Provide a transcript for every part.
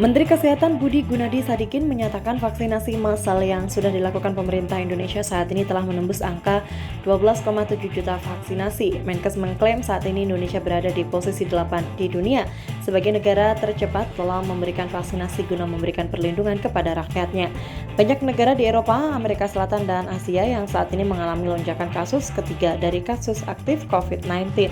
Menteri Kesehatan Budi Gunadi Sadikin menyatakan vaksinasi massal yang sudah dilakukan pemerintah Indonesia saat ini telah menembus angka 12,7 juta vaksinasi. Menkes mengklaim saat ini Indonesia berada di posisi 8 di dunia sebagai negara tercepat dalam memberikan vaksinasi guna memberikan perlindungan kepada rakyatnya. Banyak negara di Eropa, Amerika Selatan, dan Asia yang saat ini mengalami lonjakan kasus ketiga dari kasus aktif COVID-19.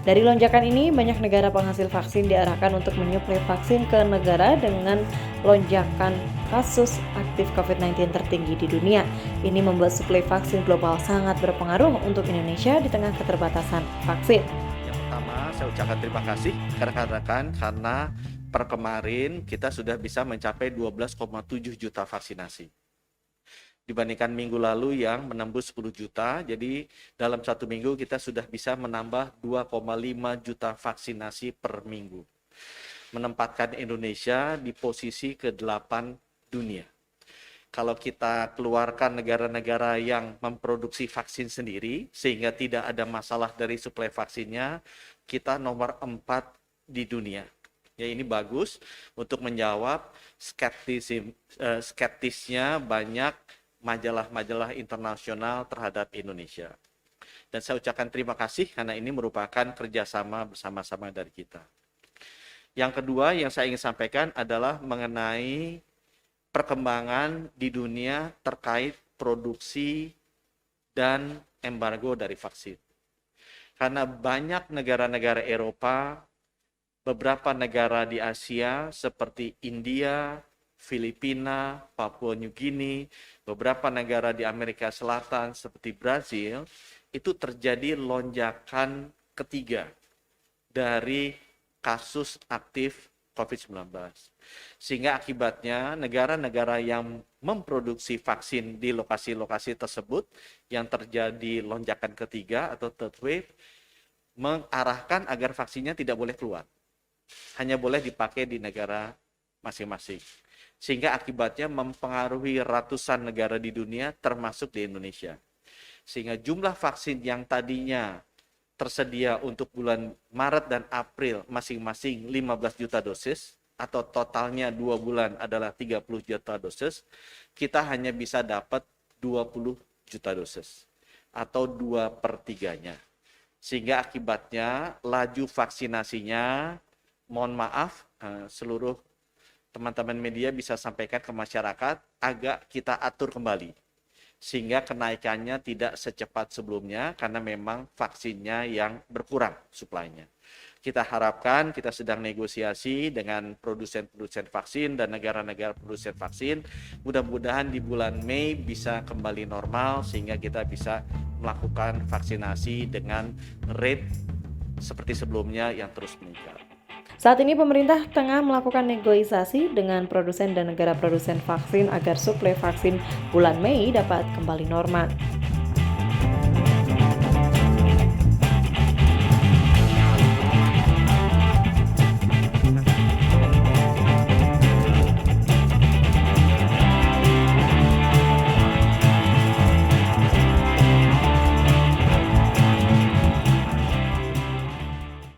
Dari lonjakan ini, banyak negara penghasil vaksin diarahkan untuk menyuplai vaksin ke negara dengan lonjakan kasus aktif COVID-19 tertinggi di dunia. Ini membuat suplai vaksin global sangat berpengaruh untuk Indonesia di tengah keterbatasan vaksin. Yang pertama, saya ucapkan terima kasih rekan-rekan karena per kemarin kita sudah bisa mencapai 12,7 juta vaksinasi. Dibandingkan minggu lalu yang menembus 10 juta, jadi dalam satu minggu kita sudah bisa menambah 2,5 juta vaksinasi per minggu. Menempatkan Indonesia di posisi ke-8 dunia. Kalau kita keluarkan negara-negara yang memproduksi vaksin sendiri, sehingga tidak ada masalah dari suplai vaksinnya, kita nomor 4 di dunia. Ya, ini bagus untuk menjawab skeptisnya banyak majalah-majalah internasional terhadap Indonesia. Dan saya ucapkan terima kasih karena ini merupakan kerjasama bersama-sama dari kita. Yang kedua yang saya ingin sampaikan adalah mengenai perkembangan di dunia terkait produksi dan embargo dari vaksin. Karena banyak negara-negara Eropa, beberapa negara di Asia seperti India, Filipina, Papua New Guinea, beberapa negara di Amerika Selatan seperti Brazil, itu terjadi lonjakan ketiga dari kasus aktif COVID-19. Sehingga akibatnya negara-negara yang memproduksi vaksin di lokasi-lokasi tersebut yang terjadi lonjakan ketiga atau third wave, mengarahkan agar vaksinnya tidak boleh keluar. Hanya boleh dipakai di negara masing-masing. Sehingga akibatnya mempengaruhi ratusan negara di dunia termasuk di Indonesia. Sehingga jumlah vaksin yang tadinya tersedia untuk bulan Maret dan April masing-masing 15 juta dosis atau totalnya 2 bulan adalah 30 juta dosis, kita hanya bisa dapat 20 juta dosis atau 2/3-nya. Sehingga akibatnya laju vaksinasinya, mohon maaf, seluruh teman-teman media bisa sampaikan ke masyarakat, agak kita atur kembali. Sehingga kenaikannya tidak secepat sebelumnya karena memang vaksinnya yang berkurang suplainya. Kita harapkan, kita sedang negosiasi dengan produsen-produsen vaksin dan negara-negara produsen vaksin. Mudah-mudahan di bulan Mei bisa kembali normal sehingga kita bisa melakukan vaksinasi dengan rate seperti sebelumnya yang terus meningkat. Saat ini pemerintah tengah melakukan negosiasi dengan produsen dan negara produsen vaksin agar suplai vaksin bulan Mei dapat kembali normal.